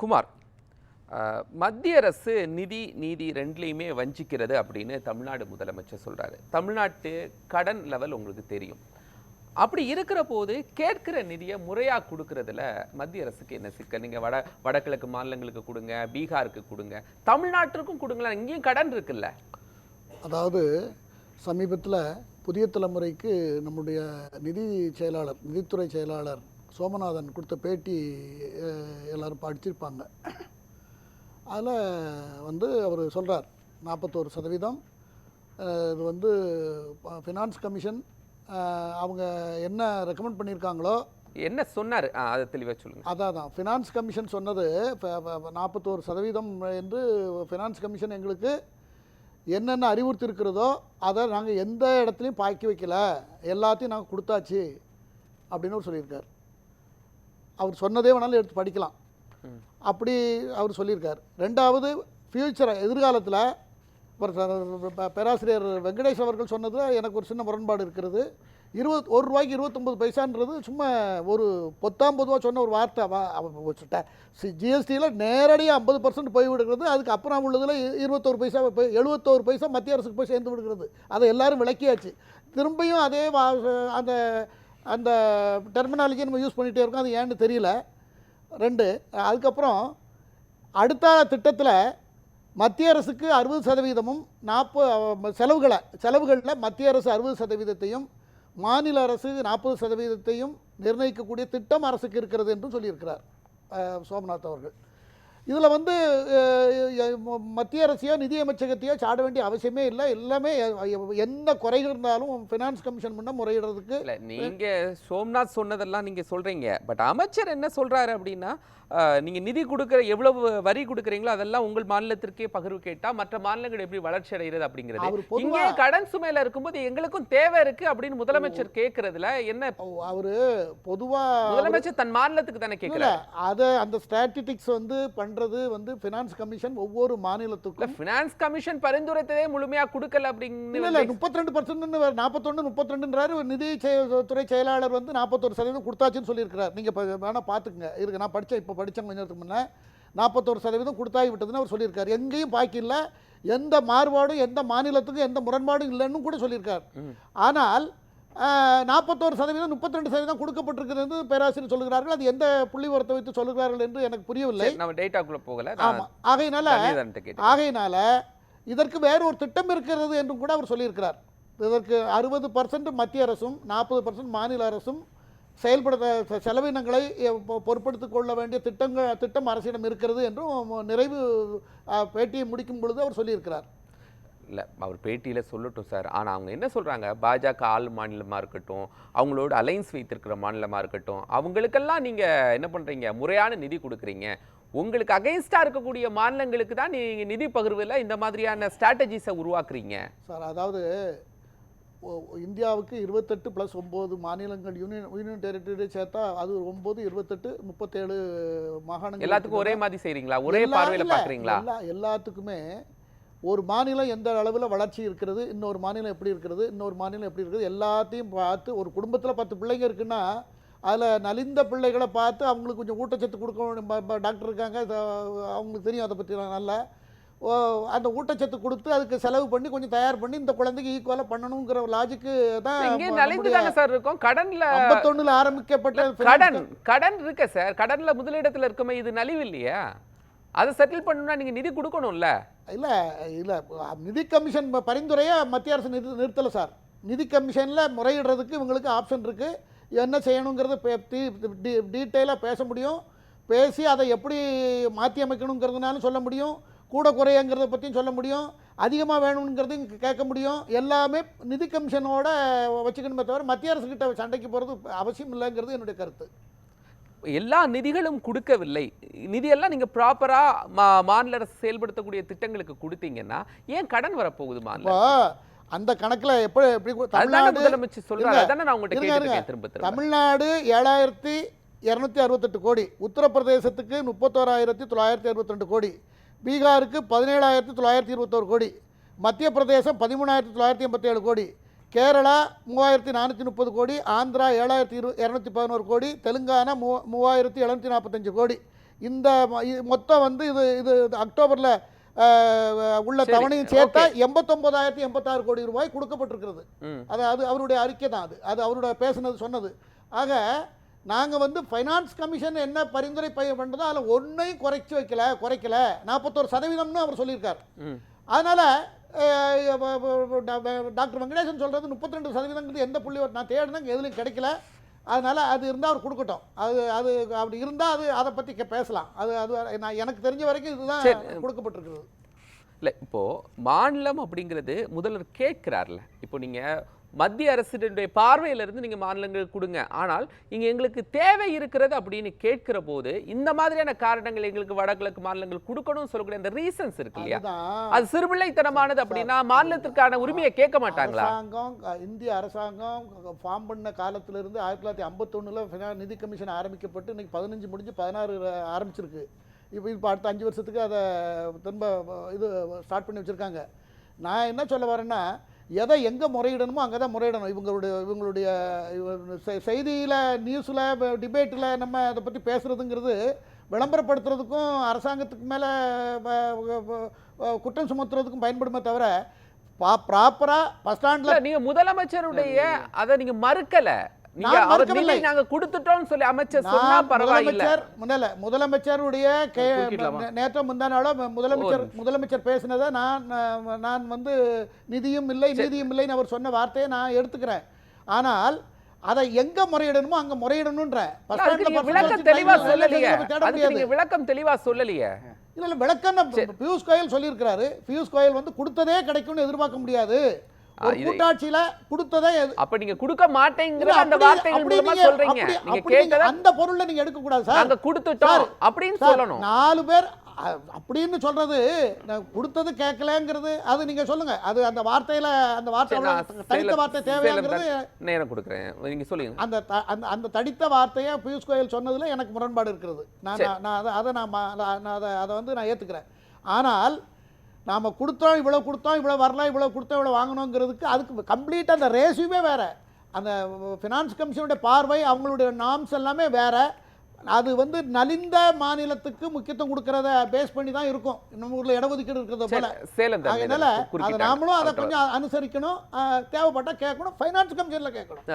குமார், மத்திய அரசு நிதி நீதி ரெண்டுலையுமே வஞ்சிக்கிறது அப்படின்னு தமிழ்நாடு முதலமைச்சர் சொல்றாரு. தமிழ்நாட்டு கடன் லெவல் உங்களுக்கு தெரியும். அப்படி இருக்கிற போது கேட்கிற நிதியை முறையா கொடுக்கறதுல மத்திய அரசுக்கு என்ன சிக்கல்? நீங்க வடகிழக்கு மாநிலங்களுக்கு கொடுங்க, பீகாருக்கு கொடுங்க, தமிழ்நாட்டிற்கும் கொடுங்களேன், இங்கேயும் கடன் இருக்குல்ல. அதாவது சமீபத்தில் புதிய தலைமுறைக்கு நம்முடைய நிதித்துறை செயலாளர் சோமநாதன் கொடுத்த பேட்டி எல்லோரும் படிச்சிருப்பாங்க. அதில் அவர் சொல்கிறார் 41%. இது ஃபினான்ஸ் கமிஷன் அவங்க என்ன ரெக்கமெண்ட் பண்ணியிருக்காங்களோ, என்ன சொன்னார் அதை தெளிவாக சொல்லுங்கள். அதான் ஃபினான்ஸ் கமிஷன் சொன்னது 41% என்று ஃபினான்ஸ் கமிஷன் எங்களுக்கு என்னென்ன அறிவுறுத்தி இருக்கிறதோ அதை நாங்கள் எந்த இடத்துலையும் பாக்கி வைக்கல, எல்லாத்தையும் நாங்கள் கொடுத்தாச்சு அப்படின்னு அவர் சொல்லியிருக்கார். அவர் சொன்னதே வேணாலும் எடுத்து படிக்கலாம். அப்படி அவர் சொல்லியிருக்கார். ரெண்டாவது, ஃப்யூச்சர் எதிர்காலத்தில் பேராசிரியர் வெங்கடேஷ் அவர்கள் சொன்னது எனக்கு ஒரு சின்ன முரண்பாடு இருக்கிறது. 1 ரூபாய்க்கு 29 பைசான்றது சும்மா ஒரு பொத்தாம்பதுவா சொன்ன ஒரு வார்த்தை. ஜிஎஸ்டியில் நேரடியாக 50% போய் விடுகிறது. அதுக்கு அப்புறம் உள்ளதில் 21 பைசா 71 பைசா மத்திய அரசுக்கு போய் சேர்ந்து விடுகிறது. அதை எல்லாரும் விளக்கியாச்சு. திரும்பியும் அதே அந்த அந்த டெர்மினாலஜி நம்ம யூஸ் பண்ணிகிட்டே இருக்கோம். அது ஏன்னு தெரியல. 2, அதுக்கப்புறம் அடுத்த திட்டத்தில் மத்திய அரசுக்கு 60%, செலவுகளில் மத்திய அரசு 60%, மாநில அரசு 40% நிர்ணயிக்கக்கூடிய திட்டம் அரசுக்கு இருக்கிறது என்றும் சொல்லியிருக்கிறார் சோமநாத் அவர்கள். இதில் மத்திய அரசையோ நிதியமைச்சகத்தையோ சாட வேண்டிய அவசியமே இல்லை. எல்லாமே என்ன குறைகள் இருந்தாலும் ஃபினான்ஸ் கமிஷன் முன்ன முறையிடுறதுக்கு இல்லை. நீங்கள் சோம்நாத் சொன்னதெல்லாம் நீங்கள் சொல்கிறீங்க. பட் அமைச்சர் என்ன சொல்கிறாரு அப்படின்னா, நீங்கள் நிதி கொடுக்குற எவ்வளவு வரி கொடுக்குறீங்களோ அதெல்லாம் உங்கள் மாநிலத்திற்கே பகிர்வு கேட்டால் மற்ற மாநிலங்கள் எப்படி வளர்ச்சி அடைகிறது அப்படிங்கிறது. இங்கே கடன் சுமையில் இருக்கும்போது எங்களுக்கும் தேவை இருக்குது அப்படின்னு முதலமைச்சர் கேட்கறதுல என்ன? அவர் பொதுவாக முதலமைச்சர் தன் மாநிலத்துக்கு தானே கேட்குறாரு. அதை அந்த ஸ்டாட்டிஸ்டிக்ஸ் பண்றது ஃபினான்ஸ் கமிஷன் ஒவ்வொரு மாநிலத்துக்கும். ஃபினான்ஸ் கமிஷன் பரிந்துரைத்ததே முழுமையாக கொடுக்கல அப்படிங்கிறது. இல்லை 32%, 41, 32ன்றாரு நிதி துறை செயலாளர் 41% கொடுத்தாச்சுன்னு சொல்லியிருக்கிறார். நீங்கள் வேணால் பார்த்துக்குங்க. இருக்கு, நான் படித்தேன், படித்தேன் கொஞ்ச நேரத்துக்கு முன்னே. 41% கொடுத்தாகி விட்டதுன்னு அவர் சொல்லியிருக்காரு. எங்கேயும் பாக்கி இல்லை, எந்த மாறுபாடும் எந்த மாநிலத்துக்கும் எந்த முரண்பாடும் இல்லைன்னு கூட சொல்லியிருக்கார். ஆனால் 41%, 32% கொடுக்கப்பட்டிருக்கிறது பேராசிரியர் சொல்லுகிறார்கள். அது எந்த புள்ளி உரத்தை வைத்து சொல்லுகிறார்கள் என்று எனக்கு புரியவில்லை. நம்ம டேட்டாக்குள்ள போகல. ஆமாம், ஆகையினால இதற்கு வேறு ஒரு திட்டம் இருக்கிறது என்றும் கூட அவர் சொல்லியிருக்கிறார். இதற்கு 60% மத்திய அரசும் 40% மாநில அரசும் செயல்படுத்த செலவினங்களை பொறுப்படுத்திக் கொள்ள வேண்டிய திட்டம் அரசிடம் இருக்கிறது என்றும் நிறைவு பேட்டியை முடிக்கும் பொழுது அவர் சொல்லியிருக்கிறார். இல்லை, அவர் பேட்டியில் சொல்லட்டும் சார். ஆனால் அவங்க என்ன சொல்கிறாங்க, பாஜக ஆள் மாநிலமாக இருக்கட்டும், அவங்களோட அலைன்ஸ் வைத்திருக்கிற மாநிலமாக இருக்கட்டும், அவங்களுக்கெல்லாம் நீங்கள் என்ன பண்ணுறீங்க, முறையான நிதி கொடுக்குறீங்க. உங்களுக்கு அகைன்ஸ்டாக இருக்கக்கூடிய மாநிலங்களுக்கு தான் நீங்கள் நிதி பகிர்வில் இந்த மாதிரியான ஸ்ட்ராட்டஜிஸை உருவாக்குறீங்க சார். அதாவது இந்தியாவுக்கு 28+9 மாநிலங்கள் யூனியன் டெரிட்டரி சேர்த்தா அது 9, 28, 37 மாகாணங்கள். எல்லாத்துக்கும் ஒரே மாதிரி செய்கிறீங்களா? ஒரே பார்வையில் பார்க்குறீங்களா? எல்லாத்துக்குமே ஒரு மாநிலம் எந்த அளவில் வளர்ச்சி இருக்கிறது, இன்னொரு மாநிலம் எப்படி இருக்கிறது, இன்னொரு மாநிலம் எப்படி இருக்குது, எல்லாத்தையும் பார்த்து, ஒரு குடும்பத்தில் 10 பிள்ளைங்க இருக்குன்னா அதில் நலிந்த பிள்ளைகளை பார்த்து அவங்களுக்கு கொஞ்சம் ஊட்டச்சத்து கொடுக்க டாக்டர் இருக்காங்க, அவங்களுக்கு தெரியும் அதை பற்றி நல்லா. அந்த ஊட்டச்சத்து கொடுத்து அதுக்கு செலவு பண்ணி கொஞ்சம் தயார் பண்ணி இந்த குழந்தைக்கு ஈக்குவலாக பண்ணணுங்கிற லாஜிக்கு தான் சார் இருக்கும். கடன்ல 51 ஆரம்பிக்கப்பட்ட கடன் இருக்கு சார். கடன்ல முதலிடத்தில் இருக்குமே, இது நலிவு இல்லையா? அதை செட்டில் பண்ணணும்னா நீங்க நிதி கொடுக்கணும்ல. இல்லை நிதி கமிஷன் பரிந்துரையை மத்திய அரசு நிறுத்தலை சார். நிதி கமிஷனில் முறையிடுறதுக்கு இவங்களுக்கு ஆப்ஷன் இருக்குது. என்ன செய்யணுங்கிறத டீட்டெயிலாக பேச முடியும். பேசி அதை எப்படி மாற்றி அமைக்கணுங்கிறதுனாலும் சொல்ல முடியும். கூட குறையங்கிறத பற்றியும் சொல்ல முடியும். அதிகமாக வேணுங்கிறதையும் கேட்க முடியும். எல்லாமே நிதி கமிஷனோட வச்சுக்கணுமே தவிர மத்திய அரசு கிட்ட சண்டைக்கு போகிறது அவசியம் இல்லைங்கிறது என்னுடைய கருத்து. எல்லா நிதிகளும் கொடுக்கவில்லை. நிதியெல்லாம் நீங்க ப்ராப்பரா மாநில அரசு செயல்படுத்தக்கூடிய திட்டங்களுக்கு கொடுத்தீங்கன்னா ஏன் கடன் வரப்போகுது மாநில? அந்த கணக்கில் எப்படி முதலமைச்சர் சொல்றாரு, அதானே நான் உங்கள்கிட்ட கேட்டிருக்கேன் திரும்ப. தமிழ்நாடு 7,268 கோடி, உத்தரப்பிரதேசத்துக்கு 31,962 கோடி, பீகாருக்கு 17,921 கோடி, மத்திய பிரதேசம் 13,987 கோடி, கேரளா 3,430 கோடி, ஆந்திரா 7,211 கோடி, தெலுங்கானா 3,745 கோடி. இந்த மொத்தம் வந்து இது இது அக்டோபரில் உள்ள சரி, தவணையும் சேர்த்தா okay. 89,086 கோடி ரூபாய் கொடுக்கப்பட்டிருக்கிறது. அது அவருடைய அறிக்கை தான். அது அவருடைய பேசுனது சொன்னது. ஆக நாங்கள் வந்து ஃபைனான்ஸ் கமிஷன் என்ன பரிந்துரை பண்ணுறதோ அதில் ஒன்றையும் குறைக்கல 41% அவர் சொல்லியிருக்கார். அதனால் டாக்டர் வெங்கடேசன் சொல்கிறது 32% எந்த புள்ளி நான் தேடினேன் எதுலையும் கிடைக்கல. அதனால் அது இருந்தால் அவர் கொடுக்கட்டும். அது அப்படி இருந்தால் அதை பற்றி பேசலாம். நான் எனக்கு தெரிஞ்ச வரைக்கும் இதுதான் கொடுக்கப்பட்டிருக்கிறது. இல்லை, இப்போது மாநிலம் அப்படிங்கிறது முதல்வர் கேட்கிறார்ல. இப்போ நீங்கள் மத்திய அரசுடைய பார்வையிலிருந்து நீங்கள் மாநிலங்களுக்கு கொடுங்க, ஆனால் இங்கே எங்களுக்கு தேவை இருக்கிறது அப்படின்னு கேட்கிற போது இந்த மாதிரியான காரணங்கள் எங்களுக்கு வடகிழக்கு மாநிலங்கள் கொடுக்கணும்னு சொல்லக்கூடிய அந்த ரீசன்ஸ் இருக்கு இல்லையா, அது சிறுபிள்ளைத்தனமானது. அப்படின்னா மாநிலத்திற்கான உரிமையை கேட்க மாட்டாங்களா? இந்திய அரசாங்கம் ஃபார்ம் பண்ண காலத்திலிருந்து 1951 நிதி கமிஷன் ஆரம்பிக்கப்பட்டு இன்னைக்கு 15 முடிஞ்சு 16 ஆரம்பிச்சிருக்கு. இப்போ அடுத்த 5 வருஷத்துக்கு அதை திரும்ப இது ஸ்டார்ட் பண்ணி வச்சுருக்காங்க. நான் என்ன சொல்ல வரேன்னா, எதை எங்கே முறையிடணுமோ அங்கே தான் முறையிடணும். இவங்களுடைய செய்தியில், நியூஸில், டிபேட்டில் நம்ம அதை பற்றி பேசுகிறதுங்கிறது விளம்பரப்படுத்துறதுக்கும் அரசாங்கத்துக்கு மேலே குற்றம் சுமத்துறதுக்கும் பயன்படுமே தவிர ப்ராப்பராக பஸ் ஸ்டாண்டில் நீங்கள் முதலமைச்சருடைய அதை நீங்கள் மறுக்கலை. நாங்க கொடுத்துட்டோம்னு சொல்லி அமைச்சர் சொன்னா பரவாயில்லை. முதலமைச்சருடைய நேற்று முந்தானால முதலமைச்சர் பேசினதை நான் வந்து நிதியும் இல்லைன்னு அவர் சொன்ன வார்த்தையை நான் எடுத்துக்கிறேன். ஆனால் அதை எங்க முறையிடணுமோ அங்க முறையிடணும்ன்ற விளக்கம் தெளிவா சொல்லலையே. இல்ல விளக்கம் பியூஷ் கோயல் சொல்லியிருக்கிறாரு. பியூஷ் கோயல் வந்து கொடுத்ததே கிடைக்கும்னு எதிர்பார்க்க முடியாது. கூட்டாட்சியில கொடுத்ததே அப்ப நீங்க கொடுக்க மாட்டேங்கிற அந்த வார்த்தைகள் மூலமா சொல்றீங்க. நீங்க கேட்டத அந்த பொருளை நீங்க எடுக்க கூடாது சார். நாங்க கொடுத்துட்டோம் அப்படினு சொல்லணும். 4 பேர் அப்படின்னு சொல்றது கொடுத்தது கேட்கலங்கிறது அது நீங்க சொல்லுங்க. அது அந்த வார்த்தையில தடித்த வார்த்தை தேவையாங்கிறது நேரம் கொடுக்குறேன், நீங்க சொல்லுங்க. அந்த தடித்த வார்த்தையை பியூஷ் கோயல் சொன்னதுல எனக்கு முரண்பாடு இருக்கிறது. அதை வந்து நான் ஏத்துக்கிறேன். ஆனால் நாம் கொடுத்தோம் இவ்வளோ வரலாம், இவ்வளோ கொடுத்தோம் இவ்வளோ வாங்கணுங்கிறதுக்கு அதுக்கு கம்ப்ளீட்டாக அந்த ரேஷியோவே வேறு. அந்த ஃபினான்ஸ் கமிஷனுடைய பார்வை, அவங்களுடைய நார்ம்ஸ் எல்லாமே வேறு. அது வந்து நலிந்த மாநிலத்துக்கு முக்கியத்துவம் கொடுக்கறத பேஸ் பண்ணி தான் இருக்கும். நம்ம ஊரில் இடஒதுக்கீடு இருக்கிறத போல. அதனால அதை நாமளும் அதை கொஞ்சம் அனுசரிக்கணும். தேவைப்பட்டால் கேட்கணும், ஃபைனான்ஸ் கமிஷனில் கேட்கணும்.